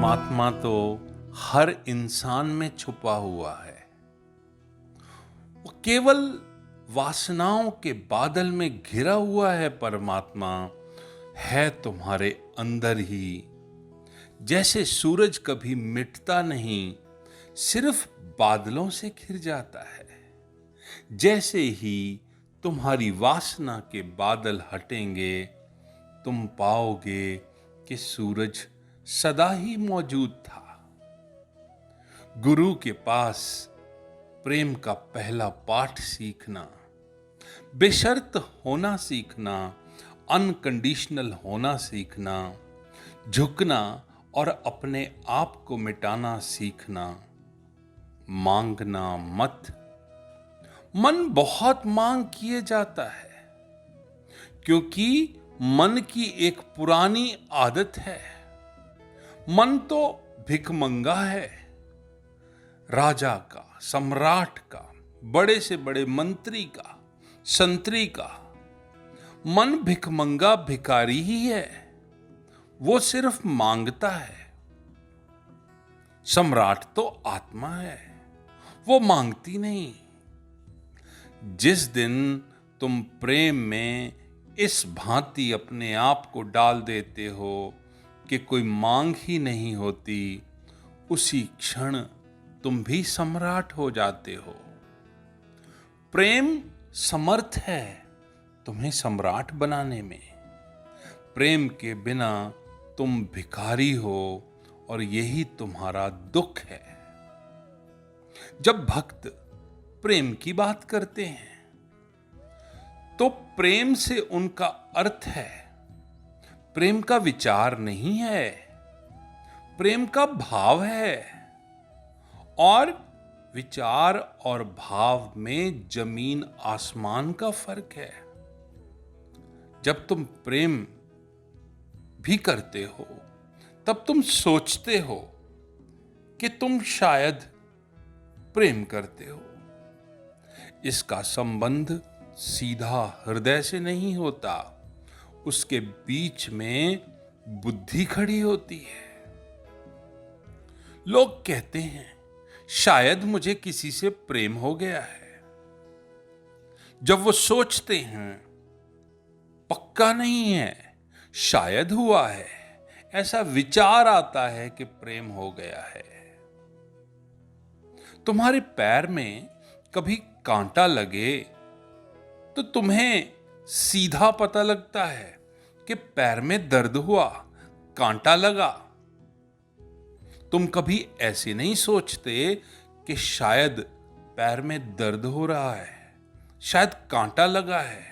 परमात्मा तो हर इंसान में छुपा हुआ है। वो केवल वासनाओं के बादल में घिरा हुआ है। परमात्मा है तुम्हारे अंदर ही। जैसे सूरज कभी मिटता नहीं, सिर्फ बादलों से घिर जाता है, जैसे ही तुम्हारी वासना के बादल हटेंगे, तुम पाओगे कि सूरज सदा ही मौजूद था। गुरु के पास प्रेम का पहला पाठ सीखना, बेशर्त होना सीखना, अनकंडीशनल होना सीखना, झुकना और अपने आप को मिटाना सीखना, मांगना मत। मन बहुत मांग किए जाता है, क्योंकि मन की एक पुरानी आदत है। मन तो भिखमंगा है, राजा का, सम्राट का, बड़े से बड़े मंत्री का, संतरी का। मन भिखमंगा भिखारी ही है, वो सिर्फ मांगता है। सम्राट तो आत्मा है, वो मांगती नहीं। जिस दिन तुम प्रेम में इस भांति अपने आप को डाल देते हो कि कोई मांग ही नहीं होती, उसी क्षण तुम भी सम्राट हो जाते हो। प्रेम समर्थ है तुम्हें सम्राट बनाने में। प्रेम के बिना तुम भिखारी हो और यही तुम्हारा दुख है। जब भक्त प्रेम की बात करते हैं तो प्रेम से उनका अर्थ है, प्रेम का विचार नहीं है, प्रेम का भाव है। और विचार और भाव में जमीन आसमान का फर्क है। जब तुम प्रेम भी करते हो, तब तुम सोचते हो कि तुम शायद प्रेम करते हो। इसका संबंध सीधा हृदय से नहीं होता, उसके बीच में बुद्धि खड़ी होती है। लोग कहते हैं शायद मुझे किसी से प्रेम हो गया है। जब वो सोचते हैं पक्का नहीं है, शायद हुआ है, ऐसा विचार आता है कि प्रेम हो गया है। तुम्हारे पैर में कभी कांटा लगे तो तुम्हें सीधा पता लगता है कि पैर में दर्द हुआ, कांटा लगा। तुम कभी ऐसे नहीं सोचते कि शायद पैर में दर्द हो रहा है, शायद कांटा लगा है।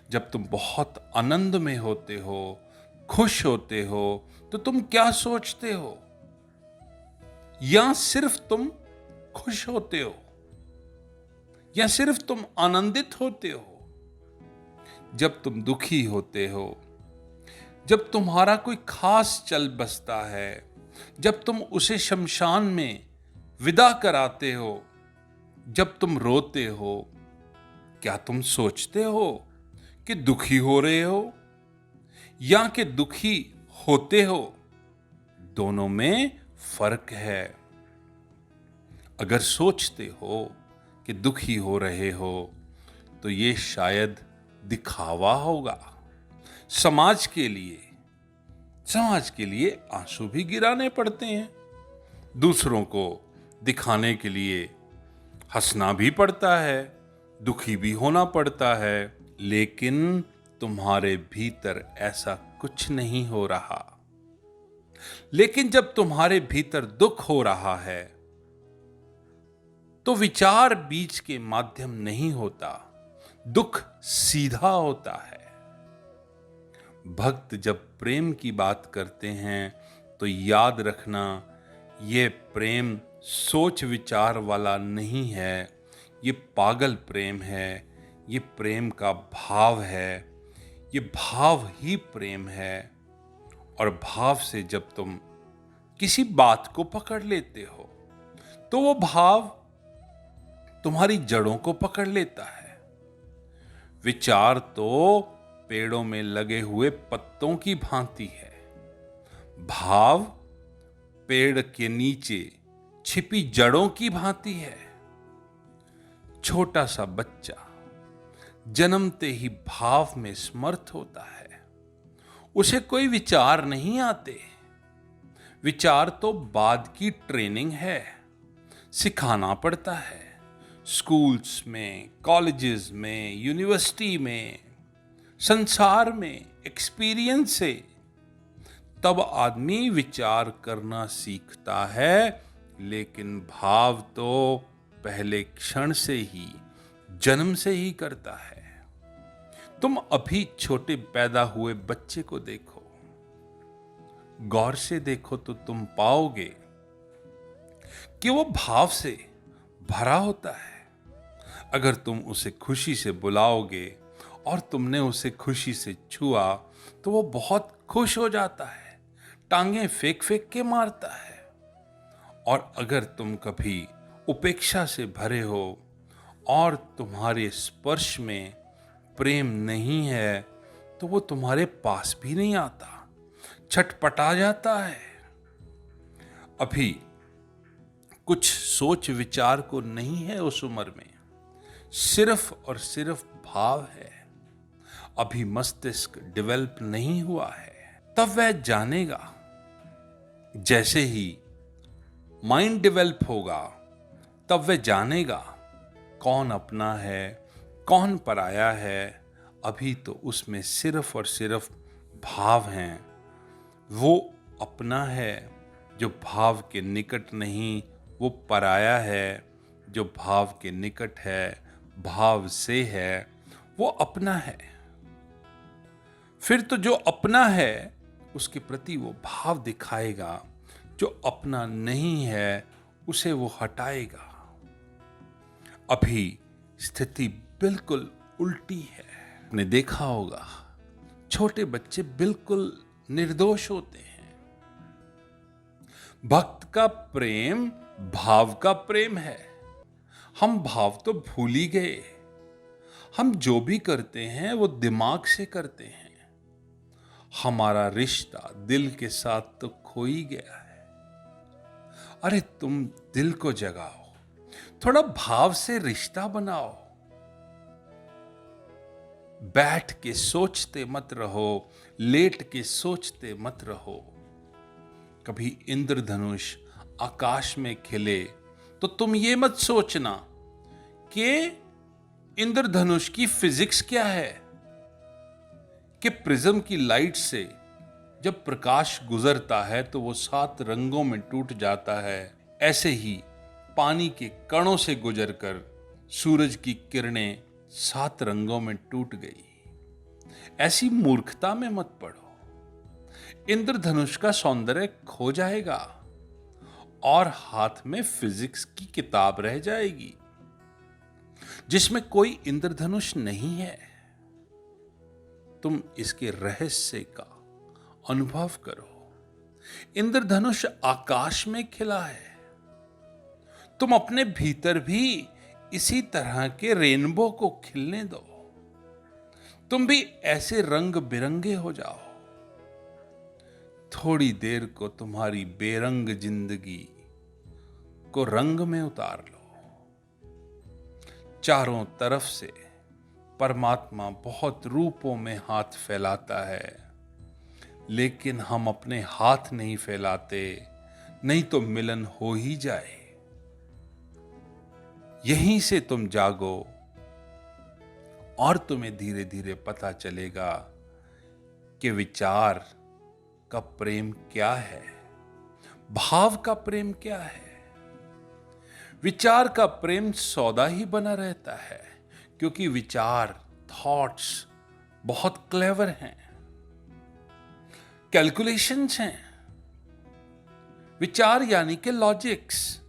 जब तुम बहुत आनंद में होते हो, खुश होते हो, तो तुम क्या सोचते हो? या सिर्फ तुम खुश होते हो, या सिर्फ तुम आनंदित होते हो? जब तुम दुखी होते हो, जब तुम्हारा कोई खास चल बसता है, जब तुम उसे शमशान में विदा कराते हो, जब तुम रोते हो, क्या तुम सोचते हो कि दुखी हो रहे हो या कि दुखी होते हो? दोनों में फर्क है। अगर सोचते हो कि दुखी हो रहे हो तो ये शायद दिखावा होगा। समाज के लिए आंसू भी गिराने पड़ते हैं, दूसरों को दिखाने के लिए हंसना भी पड़ता है, दुखी भी होना पड़ता है। लेकिन तुम्हारे भीतर ऐसा कुछ नहीं हो रहा। लेकिन जब तुम्हारे भीतर दुख हो रहा है तो विचार बीच के माध्यम नहीं होता, दुख सीधा होता है। भक्त जब प्रेम की बात करते हैं तो याद रखना, ये प्रेम सोच विचार वाला नहीं है, ये पागल प्रेम है, ये प्रेम का भाव है, ये भाव ही प्रेम है। और भाव से जब तुम किसी बात को पकड़ लेते हो तो वो भाव तुम्हारी जड़ों को पकड़ लेता है। विचार तो पेड़ों में लगे हुए पत्तों की भांति है, भाव पेड़ के नीचे छिपी जड़ों की भांति है। छोटा सा बच्चा जन्मते ही भाव में समर्थ होता है। उसे कोई विचार नहीं आते। विचार तो बाद की ट्रेनिंग है, सिखाना पड़ता है। स्कूल्स में, कॉलेजेस में, यूनिवर्सिटी में, संसार में एक्सपीरियंस से तब आदमी विचार करना सीखता है। लेकिन भाव तो पहले क्षण से ही, जन्म से ही करता है। तुम अभी छोटे पैदा हुए बच्चे को देखो, गौर से देखो तो तुम पाओगे कि वो भाव से भरा होता है। अगर तुम उसे खुशी से बुलाओगे और तुमने उसे खुशी से छुआ तो वो बहुत खुश हो जाता है, टांगें फेंक फेंक के मारता है। और अगर तुम कभी उपेक्षा से भरे हो और तुम्हारे स्पर्श में प्रेम नहीं है तो वो तुम्हारे पास भी नहीं आता, छटपटा जाता है। अभी कुछ सोच विचार को नहीं है उस उम्र में, सिर्फ और सिर्फ भाव है। अभी मस्तिष्क डेवलप नहीं हुआ है। तब वह जानेगा। जैसे ही माइंड डेवलप होगा तब वह जानेगा कौन अपना है, कौन पराया है। अभी तो उसमें सिर्फ और सिर्फ भाव हैं। वो अपना है जो भाव के निकट नहीं, वो पराया है जो भाव के निकट है, भाव से है, वो अपना है। फिर तो जो अपना है उसके प्रति वो भाव दिखाएगा, जो अपना नहीं है उसे वो हटाएगा। अभी स्थिति बिल्कुल उल्टी है। आपने देखा होगा छोटे बच्चे बिल्कुल निर्दोष होते हैं। भक्त का प्रेम भाव का प्रेम है। हम भाव तो भूल ही गए। हम जो भी करते हैं वो दिमाग से करते हैं। हमारा रिश्ता दिल के साथ तो खो ही गया है। अरे तुम दिल को जगाओ, थोड़ा भाव से रिश्ता बनाओ। बैठ के सोचते मत रहो, लेट के सोचते मत रहो। कभी इंद्रधनुष आकाश में खिले तो तुम ये मत सोचना कि इंद्रधनुष की फिजिक्स क्या है, कि प्रिज्म की लाइट से जब प्रकाश गुजरता है तो वो 7 रंगों में टूट जाता है। ऐसे ही पानी के कणों से गुजरकर सूरज की किरणें 7 रंगों में टूट गई। ऐसी मूर्खता में मत पड़ो। इंद्रधनुष का सौंदर्य खो जाएगा और हाथ में फिजिक्स की किताब रह जाएगी जिसमें कोई इंद्रधनुष नहीं है। तुम इसके रहस्य का अनुभव करो। इंद्रधनुष आकाश में खिला है। तुम अपने भीतर भी इसी तरह के रेनबो को खिलने दो। तुम भी ऐसे रंग बिरंगे हो जाओ। थोड़ी देर को तुम्हारी बेरंग जिंदगी को रंग में उतार लो। चारों तरफ से परमात्मा बहुत रूपों में हाथ फैलाता है, लेकिन हम अपने हाथ नहीं फैलाते, नहीं तो मिलन हो ही जाए। यहीं से तुम जागो और तुम्हें धीरे धीरे पता चलेगा कि विचार का प्रेम क्या है, भाव का प्रेम क्या है। विचार का प्रेम सौदा ही बना रहता है, क्योंकि विचार, थॉट्स बहुत क्लेवर हैं, कैलकुलेशंस हैं। विचार यानी कि लॉजिक्स।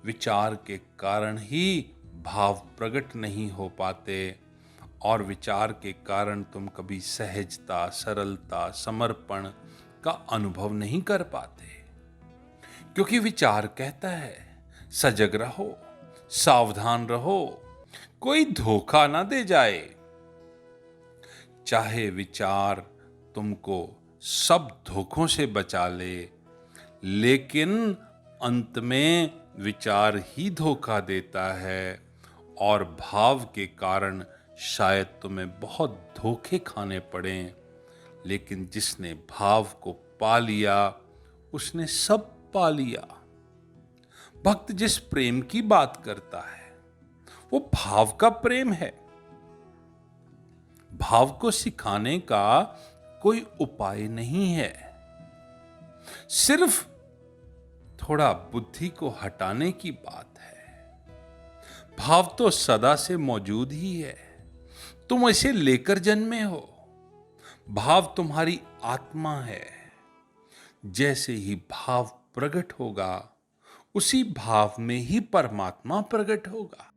विचार के कारण ही भाव प्रकट नहीं हो पाते और विचार के कारण तुम कभी सहजता, सरलता, समर्पण का अनुभव नहीं कर पाते। क्योंकि विचार कहता है सजग रहो, सावधान रहो, कोई धोखा ना दे जाए। चाहे विचार तुमको सब धोखों से बचा ले, लेकिन अंत में विचार ही धोखा देता है और भाव के कारण शायद तुम्हें बहुत धोखे खाने पड़े, लेकिन जिसने भाव को पा लिया उसने सब पा लिया। भक्त जिस प्रेम की बात करता है वो भाव का प्रेम है। भाव को सिखाने का कोई उपाय नहीं है, सिर्फ थोड़ा बुद्धि को हटाने की बात है। भाव तो सदा से मौजूद ही है, तुम इसे लेकर जन्मे हो। भाव तुम्हारी आत्मा है। जैसे ही भाव प्रकट होगा उसी भाव में ही परमात्मा प्रकट होगा।